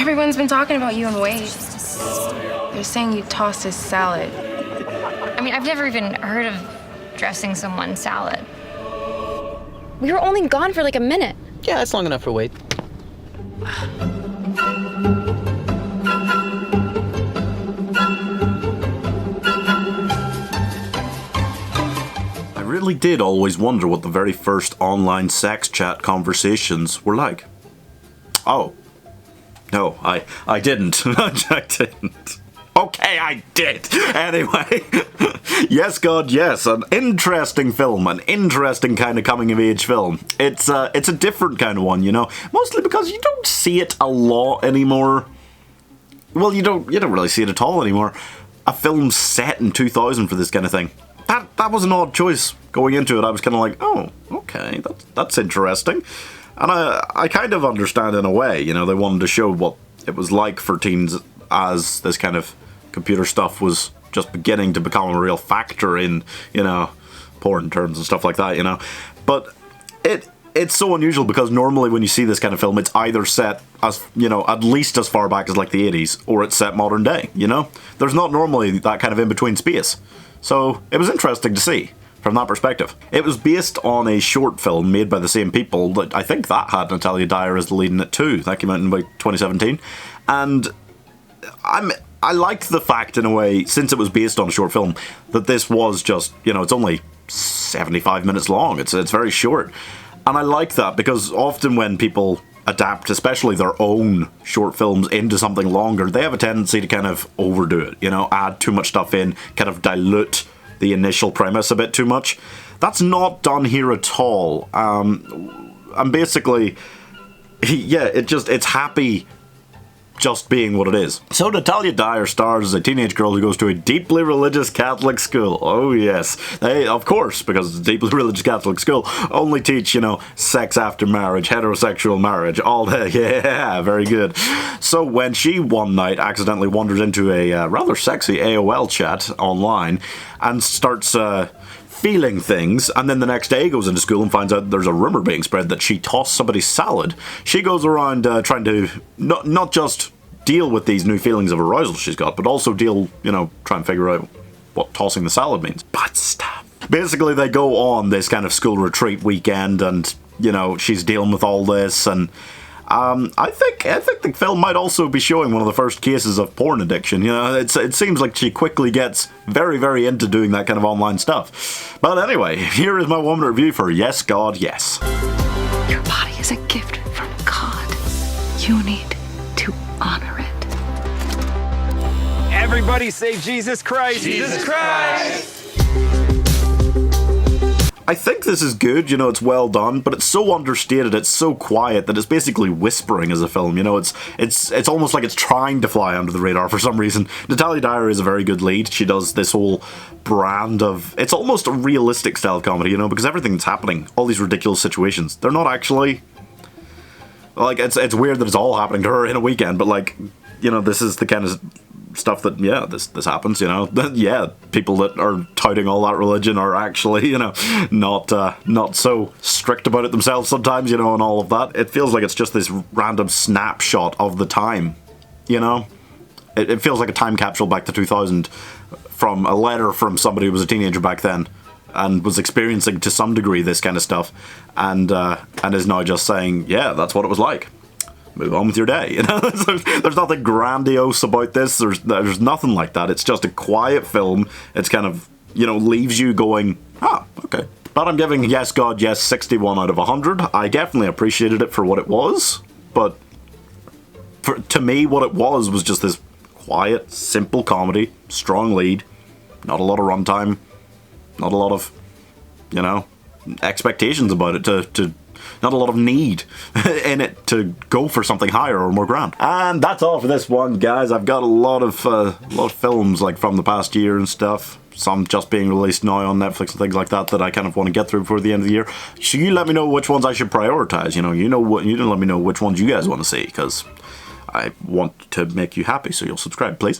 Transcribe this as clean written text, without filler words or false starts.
Everyone's been talking about you and Wade. They're saying you tossed his salad. I mean, I've never even heard of dressing someone's salad. We were only gone for like a minute. Yeah, that's long enough for Wade. I really did always wonder what the very first online sex chat conversations were like. Oh. No, I didn't. I didn't. Okay, I did. Anyway, Yes God Yes, an interesting film, an interesting kind of coming-of-age film. It's a different kind of one, you know, mostly because you don't see it a lot anymore. Well, you don't really see it at all anymore. A film set in 2000 for this kind of thing. That was an odd choice going into it. I was kind of like, oh, okay, that's interesting. And I kind of understand in a way, you know, they wanted to show what it was like for teens as this kind of computer stuff was just beginning to become a real factor in, you know, porn terms and stuff like that, you know. But it's so unusual because normally when you see this kind of film, it's either set as, you know, at least as far back as like the 80s, or it's set modern day, you know. There's not normally that kind of in-between space. So it was interesting to see from that perspective. It was based on a short film made by the same people that I think that had Natalia Dyer as the lead in it too. That came out in about 2017. And I liked the fact, in a way, since it was based on a short film, that this was just, you know, it's only 75 minutes long. It's very short. And I like that because often when people adapt, especially their own short films, into something longer, they have a tendency to kind of overdo it, you know, add too much stuff in, kind of dilute the initial premise a bit too much. That's not done here at all. And basically, yeah, it's happy just being what it is. So Natalia Dyer stars as a teenage girl who goes to a deeply religious Catholic school. Oh yes, they, of course, because it's a deeply religious Catholic school, only teach, you know, sex after marriage, heterosexual marriage, all that. Yeah, very good. So when she one night accidentally wanders into a rather sexy AOL chat online and starts feeling things, and then the next day goes into school and finds out there's a rumour being spread that she tossed somebody's salad, she goes around trying to not just deal with these new feelings of arousal she's got, but also deal, you know, try and figure out what tossing the salad means. Bad stuff. Basically, they go on this kind of school retreat weekend, and, you know, she's dealing with all this, and I think the film might also be showing one of the first cases of porn addiction. You know, it seems like she quickly gets very, very into doing that kind of online stuff. But anyway, here is my 1 minute review for Yes God Yes. Your body is a gift from God. You need to honor it. Everybody say Jesus Christ! Jesus Christ! I think this is good, you know, it's well done, but it's so understated, it's so quiet that it's basically whispering as a film, you know, it's almost like it's trying to fly under the radar for some reason. Natalia Dyer is a very good lead. She does this whole brand of, it's almost a realistic style of comedy, you know, because everything that's happening, all these ridiculous situations, they're not actually, like, it's weird that it's all happening to her in a weekend, but like, you know, this is the kind of stuff that, yeah, this happens, you know. Yeah, people that are touting all that religion are actually, you know, not so strict about it themselves sometimes, you know, and all of that. It feels like it's just this random snapshot of the time, you know. It feels like a time capsule back to 2000 from a letter from somebody who was a teenager back then and was experiencing to some degree this kind of stuff, and is now just saying, yeah, that's what it was like. Move on with your day, you know. There's nothing grandiose about this. There's nothing like that. It's just a quiet film. It's kind of, you know, leaves you going, ah, okay. But I'm giving Yes God Yes 61 out of 100. I definitely appreciated it for what it was, but to me, what it was just this quiet, simple comedy, strong lead, not a lot of runtime, not a lot of, you know, expectations about it to not a lot of need in it to go for something higher or more grand. And that's all for this one, guys. I've got a lot of films like from the past year and stuff. Some just being released now on Netflix and things like that I kind of want to get through before the end of the year. So you let me know which ones I should prioritize. You didn't let me know which ones you guys want to see, because I want to make you happy. So you'll subscribe, please.